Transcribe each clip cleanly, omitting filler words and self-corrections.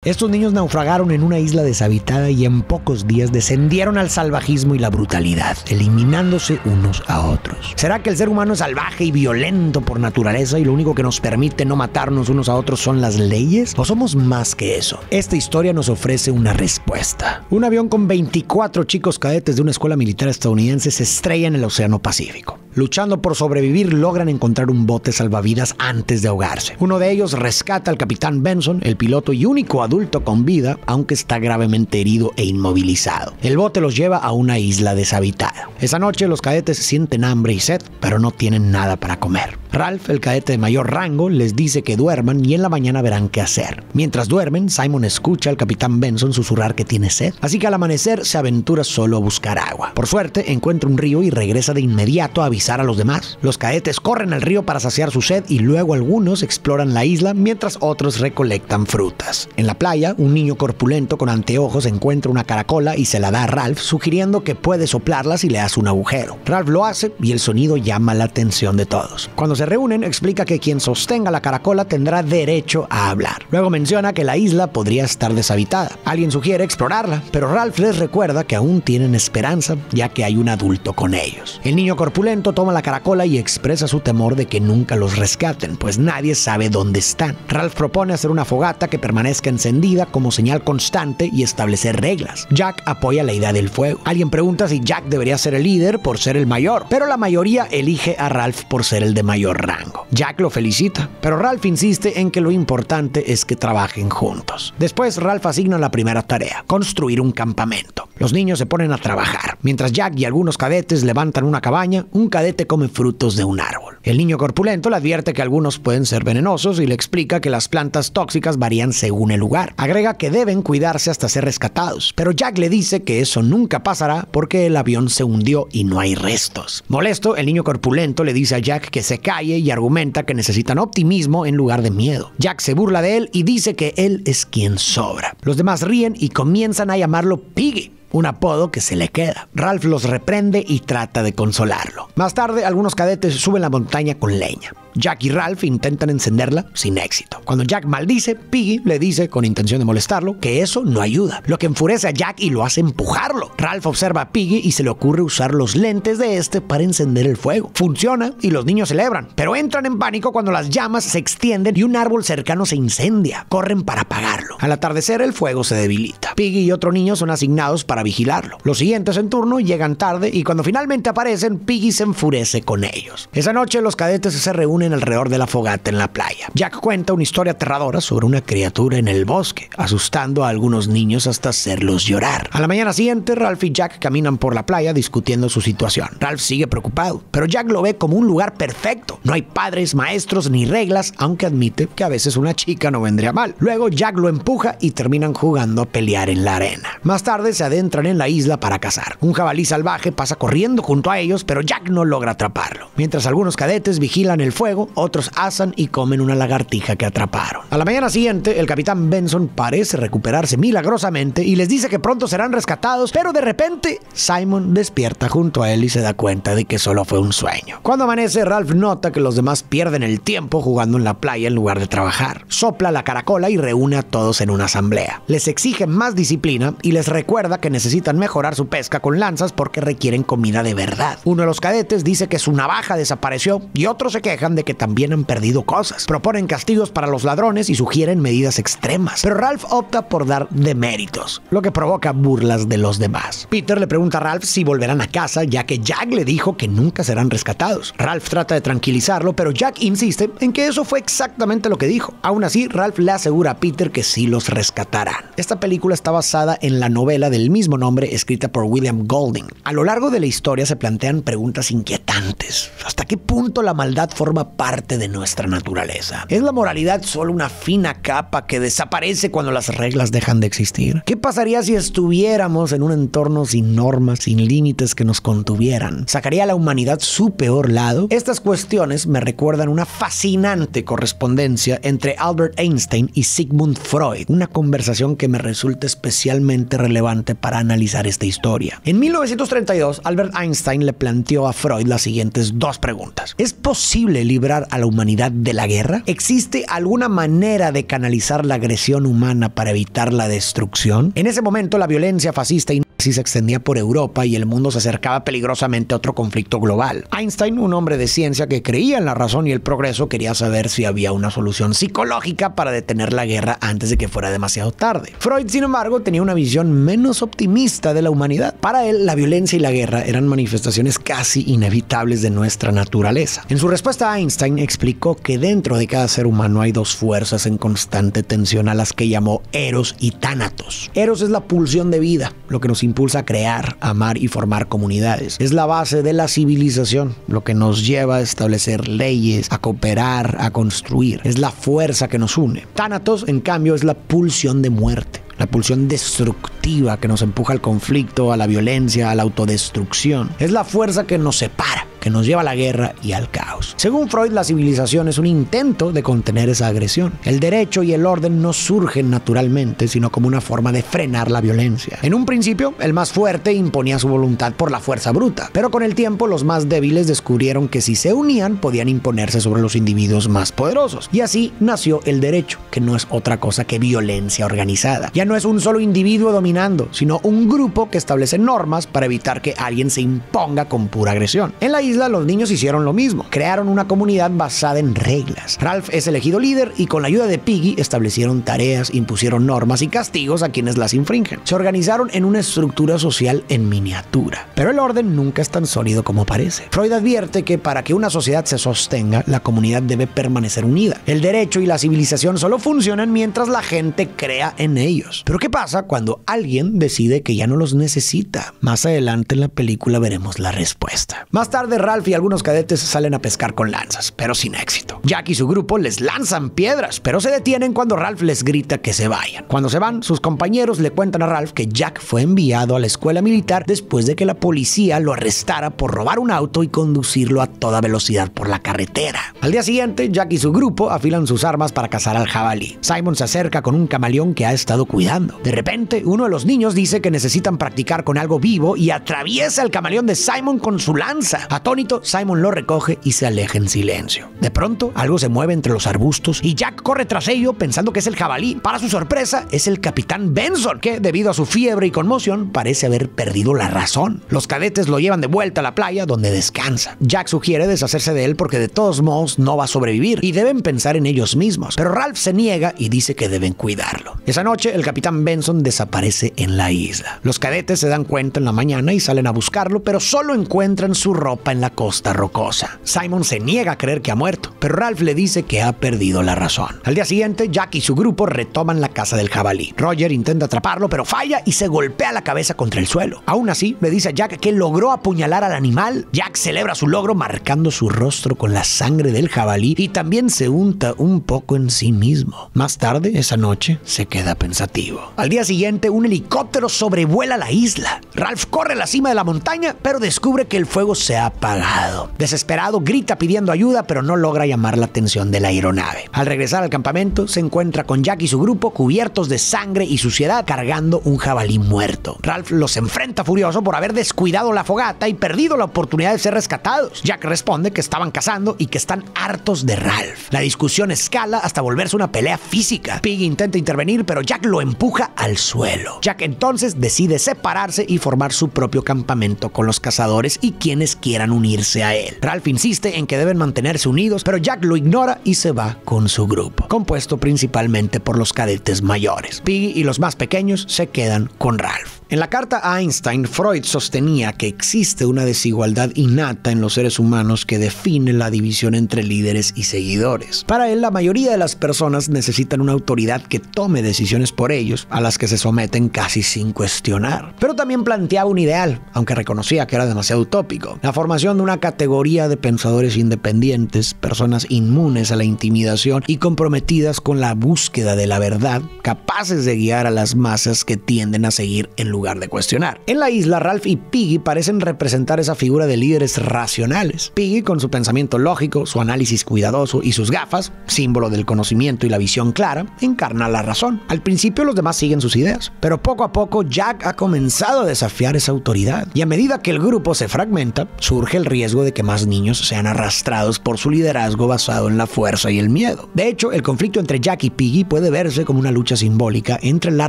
Estos niños naufragaron en una isla deshabitada y en pocos días descendieron al salvajismo y la brutalidad, eliminándose unos a otros. ¿Será que el ser humano es salvaje y violento por naturaleza y lo único que nos permite no matarnos unos a otros son las leyes? ¿O somos más que eso? Esta historia nos ofrece una respuesta. Un avión con 24 chicos cadetes de una escuela militar estadounidense se estrella en el Océano Pacífico. Luchando por sobrevivir, logran encontrar un bote salvavidas antes de ahogarse. Uno de ellos rescata al capitán Benson, el piloto y único adulto con vida, aunque está gravemente herido e inmovilizado. El bote los lleva a una isla deshabitada. Esa noche los cadetes sienten hambre y sed, pero no tienen nada para comer. Ralph, el cadete de mayor rango, les dice que duerman y en la mañana verán qué hacer. Mientras duermen, Simon escucha al capitán Benson susurrar que tiene sed, así que al amanecer se aventura solo a buscar agua. Por suerte, encuentra un río y regresa de inmediato a avisar a los demás. Los cadetes corren al río para saciar su sed y luego algunos exploran la isla mientras otros recolectan frutas. En la playa, un niño corpulento con anteojos encuentra una caracola y se la da a Ralph, sugiriendo que puede soplarla si le hace un agujero. Ralph lo hace y el sonido llama la atención de todos. Cuando se reúnen, explica que quien sostenga la caracola tendrá derecho a hablar. Luego menciona que la isla podría estar deshabitada. Alguien sugiere explorarla, pero Ralph les recuerda que aún tienen esperanza, ya que hay un adulto con ellos. El niño corpulento toma la caracola y expresa su temor de que nunca los rescaten, pues nadie sabe dónde están. Ralph propone hacer una fogata que permanezca encendida como señal constante y establecer reglas. Jack apoya la idea del fuego. Alguien pregunta si Jack debería ser el líder por ser el mayor, pero la mayoría elige a Ralph por ser el de mayor rango. Jack lo felicita, pero Ralph insiste en que lo importante es que trabajen juntos. Después Ralph asigna la primera tarea: construir un campamento. Los niños se ponen a trabajar. Mientras Jack y algunos cadetes levantan una cabaña, un cadete come frutos de un árbol. El niño corpulento le advierte que algunos pueden ser venenosos y le explica que las plantas tóxicas varían según el lugar. Agrega que deben cuidarse hasta ser rescatados, pero Jack le dice que eso nunca pasará porque el avión se hundió y no hay restos. Molesto, el niño corpulento le dice a Jack que se calle y argumenta que necesitan optimismo en lugar de miedo. Jack se burla de él y dice que él es quien sobra. Los demás ríen y comienzan a llamarlo Piggy, un apodo que se le queda. Ralph los reprende y trata de consolarlo. Más tarde, algunos cadetes suben la montaña con leña. Jack y Ralph intentan encenderla sin éxito. Cuando Jack maldice, Piggy le dice, con intención de molestarlo, que eso no ayuda, lo que enfurece a Jack y lo hace empujarlo. Ralph observa a Piggy y se le ocurre usar los lentes de este para encender el fuego. Funciona y los niños celebran, pero entran en pánico cuando las llamas se extienden y un árbol cercano se incendia. Corren para apagarlo. Al atardecer, el fuego se debilita. Piggy y otro niño son asignados para vigilarlo. Los siguientes en turno llegan tarde y cuando finalmente aparecen, Piggy se enfurece con ellos. Esa noche, los cadetes se reúnen alrededor de la fogata en la playa. Jack cuenta una historia aterradora sobre una criatura en el bosque, asustando a algunos niños hasta hacerlos llorar. A la mañana siguiente, Ralph y Jack caminan por la playa discutiendo su situación. Ralph sigue preocupado, pero Jack lo ve como un lugar perfecto. No hay padres, maestros ni reglas, aunque admite que a veces una chica no vendría mal. Luego Jack lo empuja y terminan jugando a pelear en la arena. Más tarde se adentran en la isla para cazar. Un jabalí salvaje pasa corriendo junto a ellos, pero Jack no logra atraparlo. Mientras algunos cadetes vigilan el fuego, otros asan y comen una lagartija que atraparon. A la mañana siguiente, el capitán Benson parece recuperarse milagrosamente y les dice que pronto serán rescatados, pero de repente Simon despierta junto a él y se da cuenta de que solo fue un sueño. Cuando amanece, Ralph nota que los demás pierden el tiempo jugando en la playa en lugar de trabajar. Sopla la caracola y reúne a todos en una asamblea. Les exige más disciplina y les recuerda que necesitan mejorar su pesca con lanzas porque requieren comida de verdad. Uno de los cadetes dice que su navaja desapareció y otros se quejan de que también han perdido cosas. Proponen castigos para los ladrones y sugieren medidas extremas, pero Ralph opta por dar deméritos, lo que provoca burlas de los demás. Peter le pregunta a Ralph si volverán a casa, ya que Jack le dijo que nunca serán rescatados. Ralph trata de tranquilizarlo, pero Jack insiste en que eso fue exactamente lo que dijo. Aún así, Ralph le asegura a Peter que sí los rescatarán. Esta película está basada en la novela del mismo nombre escrita por William Golding. A lo largo de la historia se plantean preguntas inquietantes. ¿Hasta qué punto la maldad forma parte de nuestra naturaleza? ¿Es la moralidad solo una fina capa que desaparece cuando las reglas dejan de existir? ¿Qué pasaría si estuviéramos en un entorno sin normas, sin límites que nos contuvieran? ¿Sacaría a la humanidad su peor lado? Estas cuestiones me recuerdan una fascinante correspondencia entre Albert Einstein y Sigmund Freud, una conversación que me resulta especialmente sumamente relevante para analizar esta historia. En 1932, Albert Einstein le planteó a Freud las siguientes dos preguntas. ¿Es posible librar a la humanidad de la guerra? ¿Existe alguna manera de canalizar la agresión humana para evitar la destrucción? En ese momento, la violencia fascista y nazi se extendía por Europa y el mundo se acercaba peligrosamente a otro conflicto global. Einstein, un hombre de ciencia que creía en la razón y el progreso, quería saber si había una solución psicológica para detener la guerra antes de que fuera demasiado tarde. Freud, sin embargo, tenía una visión menos optimista de la humanidad. Para él, la violencia y la guerra eran manifestaciones casi inevitables de nuestra naturaleza. En su respuesta a Einstein, explicó que dentro de cada ser humano hay dos fuerzas en constante tensión a las que llamó Eros y Tánatos. Eros es la pulsión de vida, lo que nos impulsa a crear, amar y formar comunidades. Es la base de la civilización, lo que nos lleva a establecer leyes, a cooperar, a construir. Es la fuerza que nos une. Tánatos, en cambio, es la pulsión de muerte. La pulsión destructiva que nos empuja al conflicto, a la violencia, a la autodestrucción. Es la fuerza que nos separa, que nos lleva a la guerra y al caos. Según Freud, la civilización es un intento de contener esa agresión. El derecho y el orden no surgen naturalmente, sino como una forma de frenar la violencia. En un principio, el más fuerte imponía su voluntad por la fuerza bruta, pero con el tiempo los más débiles descubrieron que si se unían podían imponerse sobre los individuos más poderosos. Y así nació el derecho, que no es otra cosa que violencia organizada. Ya no es un solo individuo dominando, sino un grupo que establece normas para evitar que alguien se imponga con pura agresión. En la isla, los niños hicieron lo mismo. Crearon una comunidad basada en reglas. Ralph es elegido líder y con la ayuda de Piggy establecieron tareas, impusieron normas y castigos a quienes las infringen. Se organizaron en una estructura social en miniatura. Pero el orden nunca es tan sólido como parece. Freud advierte que para que una sociedad se sostenga, la comunidad debe permanecer unida. El derecho y la civilización solo funcionan mientras la gente crea en ellos. Pero ¿qué pasa cuando alguien decide que ya no los necesita? Más adelante en la película veremos la respuesta. Más tarde, Ralph y algunos cadetes salen a pescar con lanzas, pero sin éxito. Jack y su grupo les lanzan piedras, pero se detienen cuando Ralph les grita que se vayan. Cuando se van, sus compañeros le cuentan a Ralph que Jack fue enviado a la escuela militar después de que la policía lo arrestara por robar un auto y conducirlo a toda velocidad por la carretera. Al día siguiente, Jack y su grupo afilan sus armas para cazar al jabalí. Simon se acerca con un camaleón que ha estado cuidando. De repente, uno de los niños dice que necesitan practicar con algo vivo y atraviesa el camaleón de Simon con su lanza. Atónito, Simon lo recoge y se aleja en silencio. De pronto, algo se mueve entre los arbustos y Jack corre tras ello pensando que es el jabalí. Para su sorpresa, es el capitán Benson, que debido a su fiebre y conmoción parece haber perdido la razón. Los cadetes lo llevan de vuelta a la playa donde descansa. Jack sugiere deshacerse de él porque de todos modos no va a sobrevivir y deben pensar en ellos mismos. Pero Ralph se niega y dice que deben cuidarlo. Esa noche, el capitán Benson desaparece en la isla. Los cadetes se dan cuenta en la mañana y salen a buscarlo, pero solo encuentran su ropa en la costa rocosa. Simon se niega a creer que ha muerto, pero Ralph le dice que ha perdido la razón. Al día siguiente, Jack y su grupo retoman la casa del jabalí. Roger intenta atraparlo, pero falla y se golpea la cabeza contra el suelo. Aún así, le dice a Jack que logró apuñalar al animal. Jack celebra su logro marcando su rostro con la sangre del jabalí y también se unta un poco en sí mismo. Más tarde, esa noche, se queda pensativo. Al día siguiente, un helicóptero sobrevuela la isla. Ralph corre a la cima de la montaña, pero descubre que el fuego se ha apagado. Desesperado, grita pidiendo ayuda, pero no logra llamar la atención de la aeronave. Al regresar al campamento, se encuentra con Jack y su grupo cubiertos de sangre y suciedad, cargando un jabalí muerto. Ralph los enfrenta furioso por haber descuidado la fogata y perdido la oportunidad de ser rescatados. Jack responde que estaban cazando y que están hartos de Ralph. La discusión escala hasta volverse una pelea física. Piggy intenta intervenir, pero Jack lo empuja al suelo. Jack entonces decide separarse y formar su propio campamento con los cazadores y quienes quieran unirse a él. Ralph insiste en que deben mantenerse unidos, pero Jack lo ignora y se va con su grupo, compuesto principalmente por los cadetes mayores. Piggy y los más pequeños se quedan con Ralph. En la carta a Einstein, Freud sostenía que existe una desigualdad innata en los seres humanos que define la división entre líderes y seguidores. Para él, la mayoría de las personas necesitan una autoridad que tome decisiones por ellos, a las que se someten casi sin cuestionar. Pero también planteaba un ideal, aunque reconocía que era demasiado utópico: la formación de una categoría de pensadores independientes, personas inmunes a la intimidación y comprometidas con la búsqueda de la verdad, capaces de guiar a las masas que tienden a seguir en lugar lugar de cuestionar. En la isla, Ralph y Piggy parecen representar esa figura de líderes racionales. Piggy, con su pensamiento lógico, su análisis cuidadoso y sus gafas, símbolo del conocimiento y la visión clara, encarna la razón. Al principio los demás siguen sus ideas, pero poco a poco Jack ha comenzado a desafiar esa autoridad. Y a medida que el grupo se fragmenta, surge el riesgo de que más niños sean arrastrados por su liderazgo basado en la fuerza y el miedo. De hecho, el conflicto entre Jack y Piggy puede verse como una lucha simbólica entre la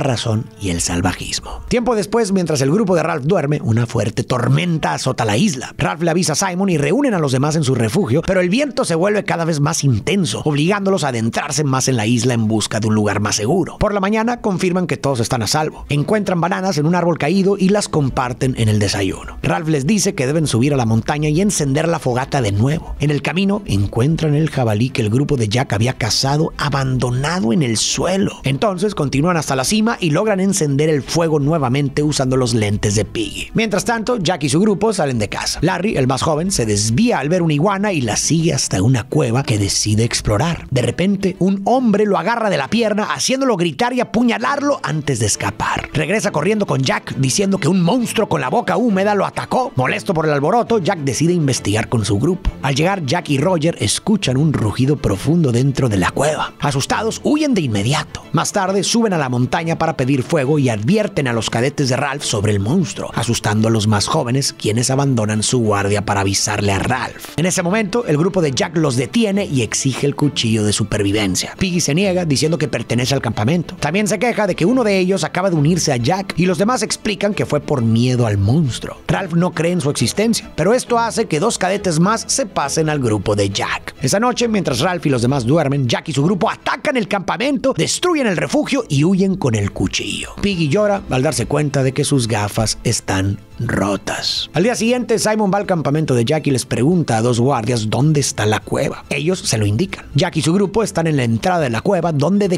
razón y el salvajismo. Tiempo después, mientras el grupo de Ralph duerme, una fuerte tormenta azota la isla. Ralph le avisa a Simon y reúnen a los demás en su refugio, pero el viento se vuelve cada vez más intenso, obligándolos a adentrarse más en la isla en busca de un lugar más seguro. Por la mañana confirman que todos están a salvo. Encuentran bananas en un árbol caído y las comparten en el desayuno. Ralph les dice que deben subir a la montaña y encender la fogata de nuevo. En el camino encuentran el jabalí que el grupo de Jack había cazado abandonado en el suelo. Entonces continúan hasta la cima y logran encender el fuego nuevamente usando los lentes de Piggy. Mientras tanto, Jack y su grupo salen de casa. Larry, el más joven, se desvía al ver una iguana y la sigue hasta una cueva que decide explorar. De repente, un hombre lo agarra de la pierna, haciéndolo gritar y apuñalarlo antes de escapar. Regresa corriendo con Jack, diciendo que un monstruo con la boca húmeda lo atacó. Molesto por el alboroto, Jack decide investigar con su grupo. Al llegar, Jack y Roger escuchan un rugido profundo dentro de la cueva. Asustados, huyen de inmediato. Más tarde, suben a la montaña para pedir fuego y advierten a los cadetes de Ralph sobre el monstruo, asustando a los más jóvenes, quienes abandonan su guardia para avisarle a Ralph. En ese momento, el grupo de Jack los detiene y exige el cuchillo de supervivencia. Piggy se niega, diciendo que pertenece al campamento. También se queja de que uno de ellos acaba de unirse a Jack y los demás explican que fue por miedo al monstruo. Ralph no cree en su existencia, pero esto hace que dos cadetes más se pasen al grupo de Jack. Esa noche, mientras Ralph y los demás duermen, Jack y su grupo atacan el campamento, destruyen el refugio y huyen con el cuchillo. Piggy llora al darse cuenta de que sus gafas están rotas. Al día siguiente, Simon va al campamento de Jack y les pregunta a dos guardias dónde está la cueva. Ellos se lo indican. Jack y su grupo están en la entrada de la cueva, donde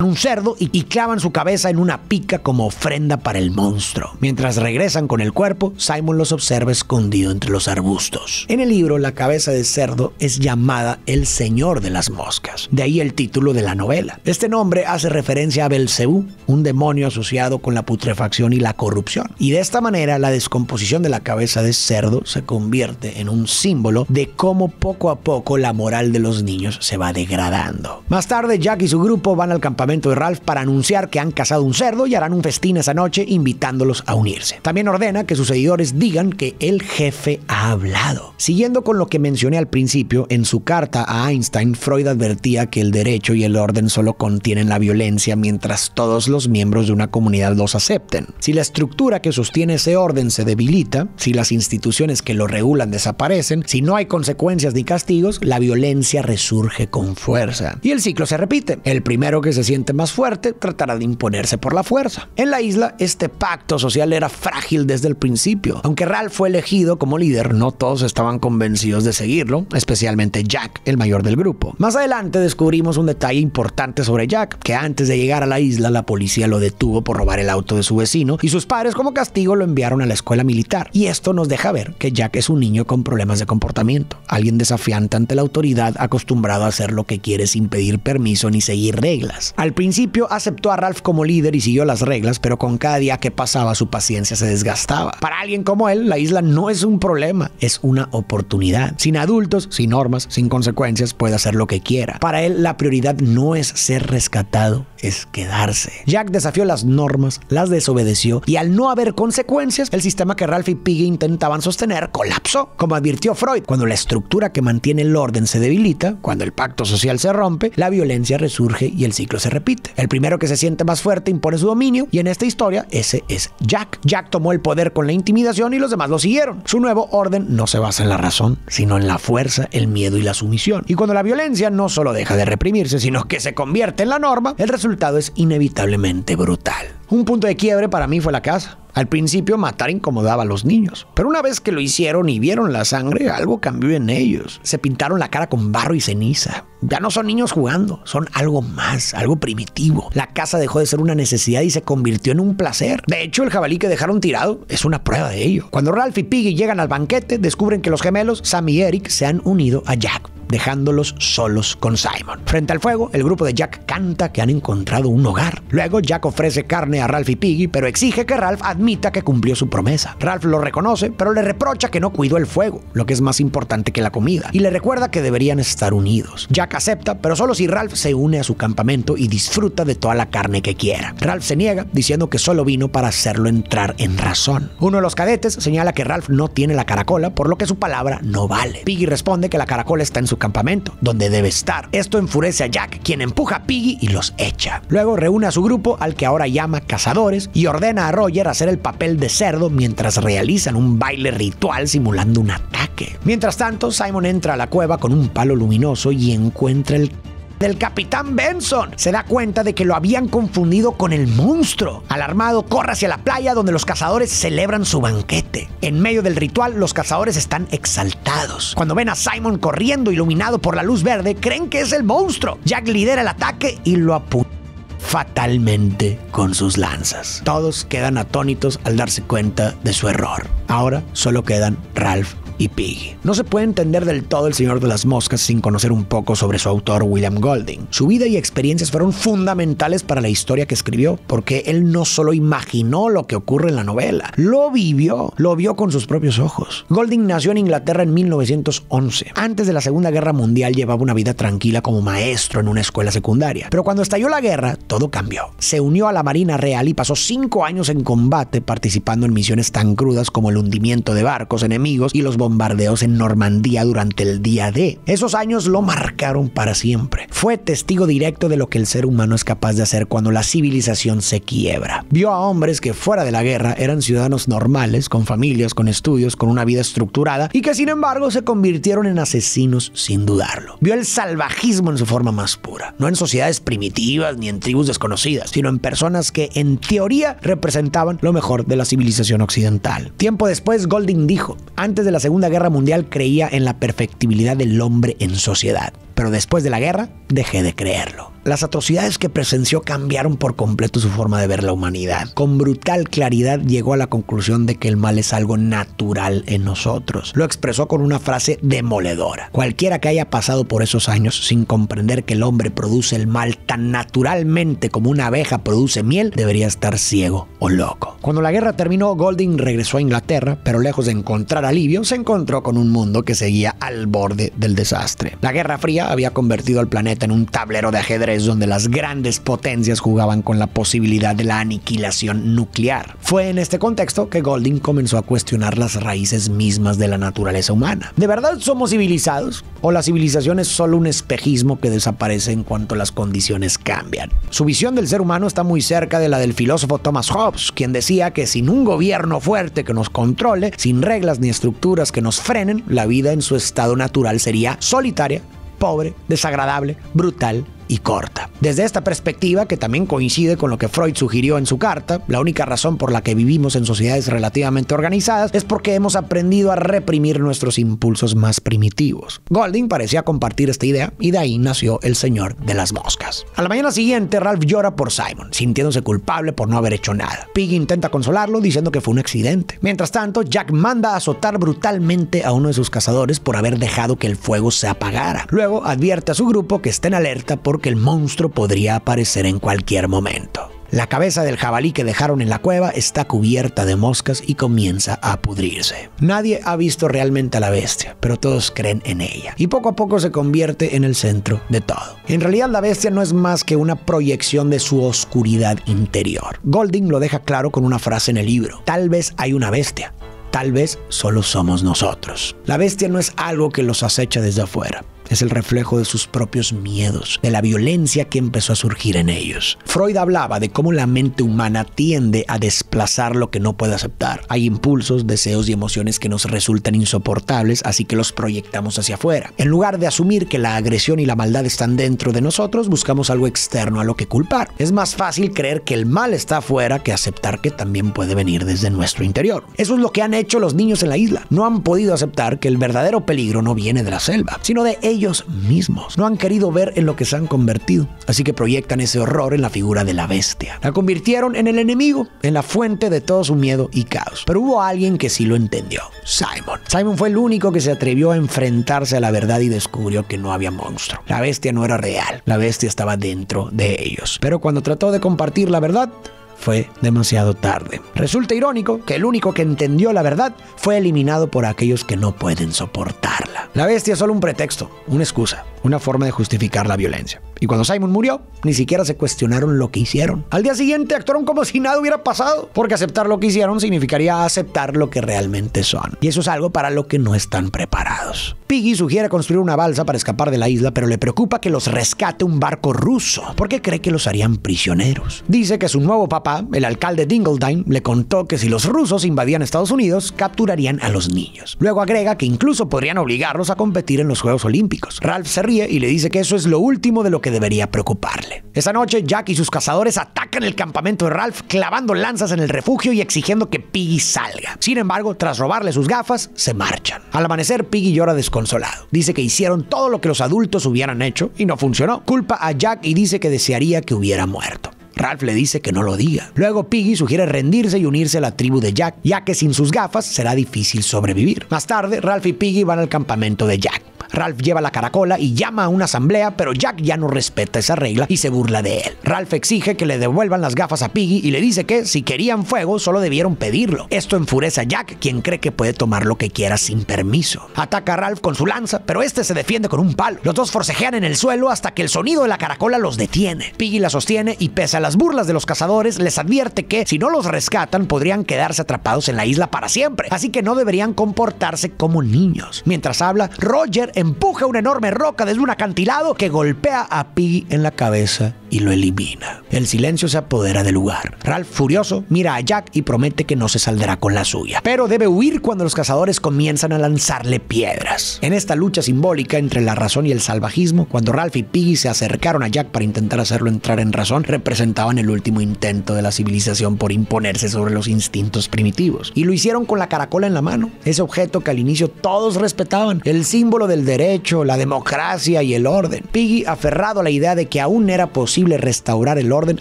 un cerdo y clavan su cabeza en una pica como ofrenda para el monstruo. Mientras regresan con el cuerpo, Simon los observa escondido entre los arbustos. En el libro, la cabeza de cerdo es llamada el Señor de las Moscas. De ahí el título de la novela. Este nombre hace referencia a Belcebú, un demonio asociado con la putrefacción y la corrupción. Y de esta manera, la descomposición de la cabeza de cerdo se convierte en un símbolo de cómo poco a poco la moral de los niños se va degradando. Más tarde, Jack y su grupo van al campamento de Ralph para anunciar que han cazado un cerdo y harán un festín esa noche invitándolos a unirse. También ordena que sus seguidores digan que el jefe ha hablado. Siguiendo con lo que mencioné al principio, en su carta a Einstein, Freud advertía que el derecho y el orden solo contienen la violencia mientras todos los miembros de una comunidad los acepten. Si la estructura que sostiene ese orden se debilita, si las instituciones que lo regulan desaparecen, si no hay consecuencias ni castigos, la violencia resurge con fuerza. Y el ciclo se repite. El primero que se siente más fuerte tratará de imponerse por la fuerza. En la isla, este pacto social era frágil desde el principio. Aunque Ralph fue elegido como líder, no todos estaban convencidos de seguirlo, especialmente Jack, el mayor del grupo. Más adelante descubrimos un detalle importante sobre Jack, que antes de llegar a la isla, la policía lo detuvo por robar el auto de su vecino y sus padres como castigo lo enviaron a la escuela militar. Y esto nos deja ver que Jack es un niño con problemas de comportamiento, alguien desafiante ante la autoridad, acostumbrado a hacer lo que quiere sin pedir permiso ni seguir reglas. Al principio aceptó a Ralph como líder y siguió las reglas, pero con cada día que pasaba su paciencia se desgastaba. Para alguien como él, la isla no es un problema, es una oportunidad. Sin adultos, sin normas, sin consecuencias, puede hacer lo que quiera. Para él, la prioridad no es ser rescatado, es quedarse. Jack desafió las normas, las desobedeció y al no haber consecuencias, el sistema que Ralph y Piggy intentaban sostener colapsó. Como advirtió Freud, cuando la estructura que mantiene el orden se debilita, cuando el pacto social se rompe, la violencia resurge y el ciclo se repite. El primero que se siente más fuerte impone su dominio y en esta historia ese es Jack. Jack tomó el poder con la intimidación y los demás lo siguieron. Su nuevo orden no se basa en la razón, sino en la fuerza, el miedo y la sumisión. Y cuando la violencia no solo deja de reprimirse, sino que se convierte en la norma, el resultado es inevitablemente brutal. Un punto de quiebre para mí fue la casa. Al principio matar incomodaba a los niños, pero una vez que lo hicieron y vieron la sangre, algo cambió en ellos. Se pintaron la cara con barro y ceniza. Ya no son niños jugando, son algo más, algo primitivo. La caza dejó de ser una necesidad y se convirtió en un placer. De hecho, el jabalí que dejaron tirado es una prueba de ello. Cuando Ralph y Piggy llegan al banquete, descubren que los gemelos, Sam y Eric, se han unido a Jack. dejándolos solos con Simon. Frente al fuego, el grupo de Jack canta que han encontrado un hogar. Luego Jack ofrece carne a Ralph y Piggy, pero exige que Ralph admita que cumplió su promesa. Ralph lo reconoce, pero le reprocha que no cuidó el fuego, lo que es más importante que la comida, y le recuerda que deberían estar unidos. Jack acepta, pero solo si Ralph se une a su campamento y disfruta de toda la carne que quiera. Ralph se niega, diciendo que solo vino para hacerlo entrar en razón. Uno de los cadetes señala que Ralph no tiene la caracola, por lo que su palabra no vale. Piggy responde que la caracola está en su campamento, donde debe estar. Esto enfurece a Jack, quien empuja a Piggy y los echa. Luego reúne a su grupo, al que ahora llama cazadores, y ordena a Roger hacer el papel de cerdo mientras realizan un baile ritual simulando un ataque. Mientras tanto, Simon entra a la cueva con un palo luminoso y encuentra el del Capitán Benson. Se da cuenta de que lo habían confundido con el monstruo. Alarmado, corre hacia la playa donde los cazadores celebran su banquete. En medio del ritual, los cazadores están exaltados. Cuando ven a Simon corriendo iluminado por la luz verde, creen que es el monstruo. Jack lidera el ataque y lo apunta fatalmente con sus lanzas. Todos quedan atónitos al darse cuenta de su error. Ahora solo quedan Ralph y Piggy. No se puede entender del todo El Señor de las Moscas sin conocer un poco sobre su autor William Golding. Su vida y experiencias fueron fundamentales para la historia que escribió, porque él no solo imaginó lo que ocurre en la novela, lo vio con sus propios ojos. Golding nació en Inglaterra en 1911. Antes de la Segunda Guerra Mundial llevaba una vida tranquila como maestro en una escuela secundaria, pero cuando estalló la guerra, todo cambió. Se unió a la Marina Real y pasó 5 años en combate, participando en misiones tan crudas como el hundimiento de barcos enemigos y los bombardeos en Normandía durante el día D. Esos años lo marcaron para siempre. Fue testigo directo de lo que el ser humano es capaz de hacer cuando la civilización se quiebra. Vio a hombres que fuera de la guerra eran ciudadanos normales, con familias, con estudios, con una vida estructurada, y que sin embargo se convirtieron en asesinos sin dudarlo. Vio el salvajismo en su forma más pura, no en sociedades primitivas ni en tribus desconocidas, sino en personas que en teoría representaban lo mejor de la civilización occidental. Tiempo después, Golding dijo: antes de la Segunda Guerra Mundial creía en la perfectibilidad del hombre en sociedad, pero después de la guerra dejé de creerlo. Las atrocidades que presenció cambiaron por completo su forma de ver la humanidad. Con brutal claridad llegó a la conclusión de que el mal es algo natural en nosotros. Lo expresó con una frase demoledora: cualquiera que haya pasado por esos años sin comprender que el hombre produce el mal tan naturalmente como una abeja produce miel, debería estar ciego o loco. Cuando la guerra terminó, Golding regresó a Inglaterra, pero lejos de encontrar alivio, se encontró con un mundo que seguía al borde del desastre. La Guerra Fría había convertido al planeta en un tablero de ajedrez donde las grandes potencias jugaban con la posibilidad de la aniquilación nuclear. Fue en este contexto que Golding comenzó a cuestionar las raíces mismas de la naturaleza humana. ¿De verdad somos civilizados? ¿O la civilización es solo un espejismo que desaparece en cuanto las condiciones cambian? Su visión del ser humano está muy cerca de la del filósofo Thomas Hobbes, quien decía que sin un gobierno fuerte que nos controle, sin reglas ni estructuras que nos frenen, la vida en su estado natural sería solitaria, pobre, desagradable, brutal y corta. Desde esta perspectiva, que también coincide con lo que Freud sugirió en su carta, la única razón por la que vivimos en sociedades relativamente organizadas es porque hemos aprendido a reprimir nuestros impulsos más primitivos. Golding parecía compartir esta idea y de ahí nació El Señor de las Moscas. A la mañana siguiente, Ralph llora por Simon, sintiéndose culpable por no haber hecho nada. Piggy intenta consolarlo diciendo que fue un accidente. Mientras tanto, Jack manda a azotar brutalmente a uno de sus cazadores por haber dejado que el fuego se apagara. Luego advierte a su grupo que estén alerta porque el monstruo podría aparecer en cualquier momento. La cabeza del jabalí que dejaron en la cueva está cubierta de moscas y comienza a pudrirse. Nadie ha visto realmente a la bestia, pero todos creen en ella. Y poco a poco se convierte en el centro de todo. En realidad, la bestia no es más que una proyección de su oscuridad interior. Golding lo deja claro con una frase en el libro: tal vez hay una bestia. Tal vez solo somos nosotros. La bestia no es algo que los acecha desde afuera. Es el reflejo de sus propios miedos, de la violencia que empezó a surgir en ellos. Freud hablaba de cómo la mente humana tiende a desplazar lo que no puede aceptar. Hay impulsos, deseos y emociones que nos resultan insoportables, así que los proyectamos hacia afuera. En lugar de asumir que la agresión y la maldad están dentro de nosotros, buscamos algo externo a lo que culpar. Es más fácil creer que el mal está afuera que aceptar que también puede venir desde nuestro interior. Eso es lo que han hecho los niños en la isla. No han podido aceptar que el verdadero peligro no viene de la selva, sino de ellos ellos mismos. No han querido ver en lo que se han convertido, así que proyectan ese horror en la figura de la bestia. La convirtieron en el enemigo, en la fuente de todo su miedo y caos. Pero hubo alguien que sí lo entendió: Simon. Simon fue el único que se atrevió a enfrentarse a la verdad y descubrió que no había monstruo. La bestia no era real, la bestia estaba dentro de ellos. Pero cuando trató de compartir la verdad, fue demasiado tarde. Resulta irónico que el único que entendió la verdad fue eliminado por aquellos que no pueden soportarla. La bestia es solo un pretexto, una excusa, una forma de justificar la violencia. Y cuando Simon murió, ni siquiera se cuestionaron lo que hicieron. Al día siguiente actuaron como si nada hubiera pasado, porque aceptar lo que hicieron significaría aceptar lo que realmente son. Y eso es algo para lo que no están preparados. Piggy sugiere construir una balsa para escapar de la isla, pero le preocupa que los rescate un barco ruso, porque cree que los harían prisioneros. Dice que su nuevo papá, el alcalde Dingledine, le contó que si los rusos invadían Estados Unidos, capturarían a los niños. Luego agrega que incluso podrían obligarlos a competir en los Juegos Olímpicos. Ralph se ríe y le dice que eso es lo último de lo que debería preocuparle. Esa noche, Jack y sus cazadores atacan el campamento de Ralph, clavando lanzas en el refugio y exigiendo que Piggy salga. Sin embargo, tras robarle sus gafas, se marchan. Al amanecer, Piggy llora desconsolado. Dice que hicieron todo lo que los adultos hubieran hecho y no funcionó. Culpa a Jack y dice que desearía que hubiera muerto. Ralph le dice que no lo diga. Luego Piggy sugiere rendirse y unirse a la tribu de Jack, ya que sin sus gafas será difícil sobrevivir. Más tarde, Ralph y Piggy van al campamento de Jack. Ralph lleva la caracola y llama a una asamblea, pero Jack ya no respeta esa regla y se burla de él. Ralph exige que le devuelvan las gafas a Piggy y le dice que si querían fuego solo debieron pedirlo. Esto enfurece a Jack, quien cree que puede tomar lo que quiera sin permiso. Ataca a Ralph con su lanza, pero este se defiende con un palo. Los dos forcejean en el suelo hasta que el sonido de la caracola los detiene. Piggy la sostiene y pese a las burlas de los cazadores, les advierte que si no los rescatan podrían quedarse atrapados en la isla para siempre, así que no deberían comportarse como niños. Mientras habla, Roger empuja una enorme roca desde un acantilado que golpea a Piggy en la cabeza y lo elimina. El silencio se apodera del lugar. Ralph, furioso, mira a Jack y promete que no se saldrá con la suya, pero debe huir cuando los cazadores comienzan a lanzarle piedras. En esta lucha simbólica entre la razón y el salvajismo, cuando Ralph y Piggy se acercaron a Jack para intentar hacerlo entrar en razón, representaban el último intento de la civilización por imponerse sobre los instintos primitivos. Y lo hicieron con la caracola en la mano, ese objeto que al inicio todos respetaban, el símbolo del derecho, la democracia y el orden. Piggy, aferrado a la idea de que aún era posible restaurar el orden,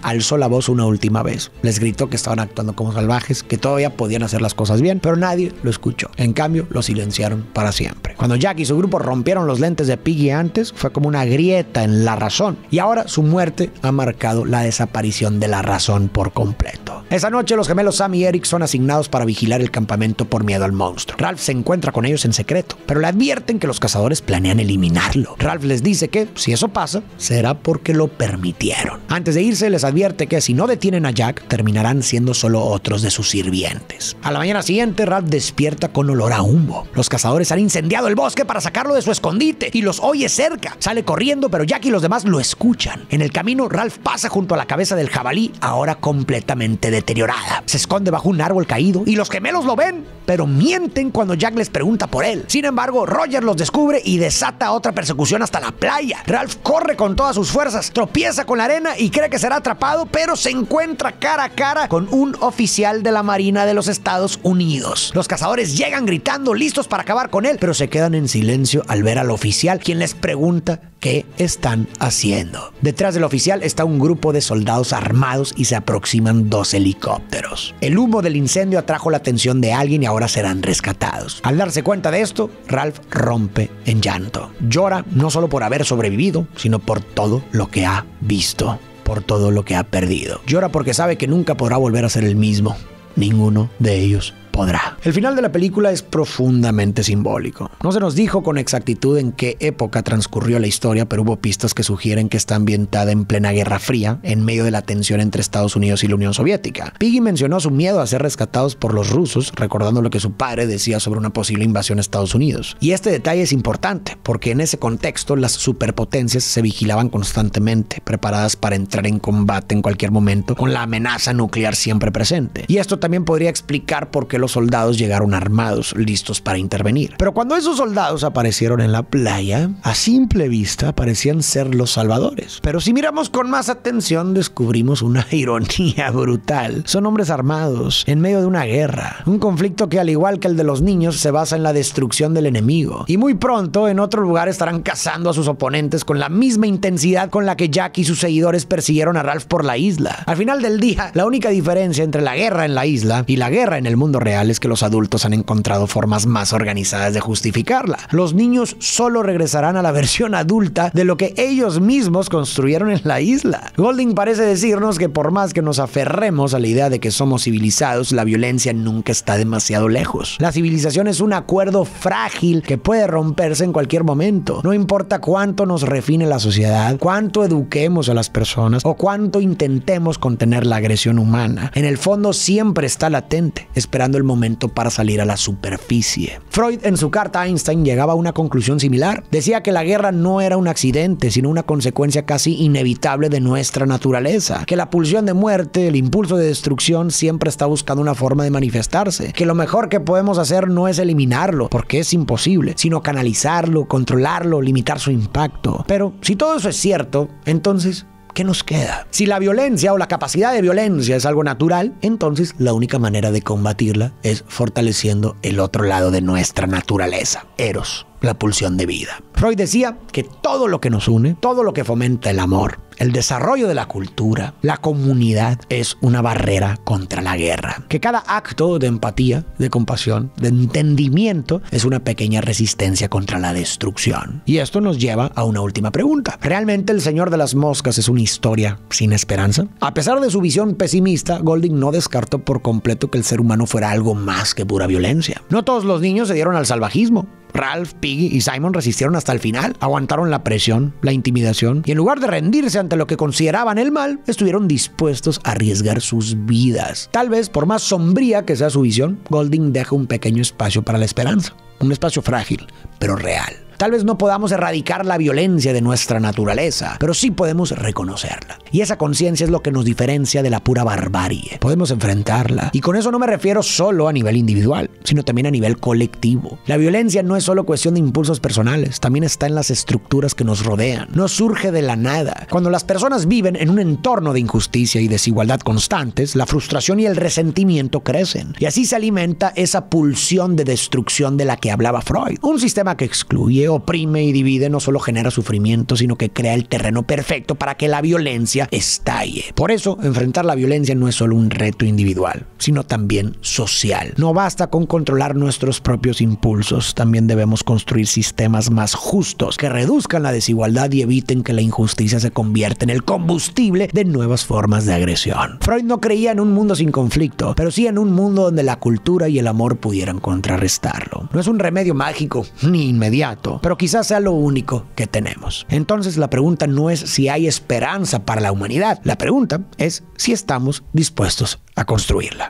alzó la voz una última vez. Les gritó que estaban actuando como salvajes, que todavía podían hacer las cosas bien, pero nadie lo escuchó. En cambio, lo silenciaron para siempre. Cuando Jack y su grupo rompieron los lentes de Piggy antes, fue como una grieta en la razón. Y ahora su muerte ha marcado la desaparición de la razón por completo. Esa noche, los gemelos Sam y Eric son asignados para vigilar el campamento por miedo al monstruo. Ralph se encuentra con ellos en secreto, pero le advierten que los cazadores planean eliminarlo. Ralph les dice que, si eso pasa, será porque lo permitieron. Antes de irse, les advierte que si no detienen a Jack, terminarán siendo solo otros de sus sirvientes. A la mañana siguiente, Ralph despierta con olor a humo. Los cazadores han incendiado el bosque para sacarlo de su escondite y los oye cerca. Sale corriendo, pero Jack y los demás lo escuchan. En el camino, Ralph pasa junto a la cabeza del jabalí, ahora completamente deteriorada. Se esconde bajo un árbol caído y los gemelos lo ven, pero mienten cuando Jack les pregunta por él. Sin embargo, Roger los descubre y desata otra persecución hasta la playa. Ralph corre con todas sus fuerzas, tropieza con la arena y cree que será atrapado, pero se encuentra cara a cara con un oficial de la Marina de los Estados Unidos. Los cazadores llegan gritando, listos para acabar con él, pero se quedan en silencio al ver al oficial, quien les pregunta qué están haciendo. Detrás del oficial está un grupo de soldados armados y se aproximan 2 helicópteros. El humo del incendio atrajo la atención de alguien y ahora serán rescatados. Al darse cuenta de esto, Ralph rompe en llanto. Llora no solo por haber sobrevivido, sino por todo lo que ha visto, por todo lo que ha perdido. Llora porque sabe que nunca podrá volver a ser el mismo. Ninguno de ellos podrá. El final de la película es profundamente simbólico. No se nos dijo con exactitud en qué época transcurrió la historia, pero hubo pistas que sugieren que está ambientada en plena Guerra Fría, en medio de la tensión entre Estados Unidos y la Unión Soviética. Piggy mencionó su miedo a ser rescatados por los rusos, recordando lo que su padre decía sobre una posible invasión a Estados Unidos. Y este detalle es importante, porque en ese contexto las superpotencias se vigilaban constantemente, preparadas para entrar en combate en cualquier momento, con la amenaza nuclear siempre presente. Y esto también podría explicar por qué los soldados llegaron armados, listos para intervenir. Pero cuando esos soldados aparecieron en la playa, a simple vista parecían ser los salvadores. Pero si miramos con más atención, descubrimos una ironía brutal. Son hombres armados, en medio de una guerra. Un conflicto que, al igual que el de los niños, se basa en la destrucción del enemigo. Y muy pronto, en otro lugar, estarán cazando a sus oponentes con la misma intensidad con la que Jack y sus seguidores persiguieron a Ralph por la isla. Al final del día, la única diferencia entre la guerra en la isla y la guerra en el mundo real es que los adultos han encontrado formas más organizadas de justificarla. Los niños solo regresarán a la versión adulta de lo que ellos mismos construyeron en la isla. Golding parece decirnos que por más que nos aferremos a la idea de que somos civilizados, la violencia nunca está demasiado lejos. La civilización es un acuerdo frágil que puede romperse en cualquier momento. No importa cuánto nos refine la sociedad, cuánto eduquemos a las personas o cuánto intentemos contener la agresión humana, en el fondo siempre está latente, esperando el momento para salir a la superficie. Freud, en su carta a Einstein, llegaba a una conclusión similar. Decía que la guerra no era un accidente, sino una consecuencia casi inevitable de nuestra naturaleza, que la pulsión de muerte, el impulso de destrucción, siempre está buscando una forma de manifestarse, que lo mejor que podemos hacer no es eliminarlo, porque es imposible, sino canalizarlo, controlarlo, limitar su impacto. Pero si todo eso es cierto, entonces, ¿qué nos queda? Si la violencia o la capacidad de violencia es algo natural, entonces la única manera de combatirla es fortaleciendo el otro lado de nuestra naturaleza, Eros, la pulsión de vida. Freud decía que todo lo que nos une, todo lo que fomenta el amor, el desarrollo de la cultura, la comunidad, es una barrera contra la guerra. Que cada acto de empatía, de compasión, de entendimiento es una pequeña resistencia contra la destrucción. Y esto nos lleva a una última pregunta. ¿Realmente El Señor de las Moscas es una historia sin esperanza? A pesar de su visión pesimista, Golding no descartó por completo que el ser humano fuera algo más que pura violencia. No todos los niños se dieron al salvajismo. Ralph, Piggy y Simon resistieron hasta el final, aguantaron la presión, la intimidación y en lugar de rendirse ante lo que consideraban el mal, estuvieron dispuestos a arriesgar sus vidas. Tal vez, por más sombría que sea su visión, Golding deja un pequeño espacio para la esperanza, un espacio frágil, pero real. Tal vez no podamos erradicar la violencia de nuestra naturaleza, pero sí podemos reconocerla. Y esa conciencia es lo que nos diferencia de la pura barbarie. Podemos enfrentarla. Y con eso no me refiero solo a nivel individual, sino también a nivel colectivo. La violencia no es solo cuestión de impulsos personales, también está en las estructuras que nos rodean. No surge de la nada. Cuando las personas viven en un entorno de injusticia y desigualdad constantes, la frustración y el resentimiento crecen. Y así se alimenta esa pulsión de destrucción de la que hablaba Freud. Un sistema que excluye, oprime y divide no solo genera sufrimiento, sino que crea el terreno perfecto para que la violencia estalle. Por eso, enfrentar la violencia no es solo un reto individual, sino también social. No basta con controlar nuestros propios impulsos, también debemos construir sistemas más justos que reduzcan la desigualdad y eviten que la injusticia se convierta en el combustible de nuevas formas de agresión. Freud no creía en un mundo sin conflicto, pero sí en un mundo donde la cultura y el amor pudieran contrarrestarlo. No es un remedio mágico ni inmediato, pero quizás sea lo único que tenemos. Entonces la pregunta no es si hay esperanza para la humanidad, la pregunta es si estamos dispuestos a construirla.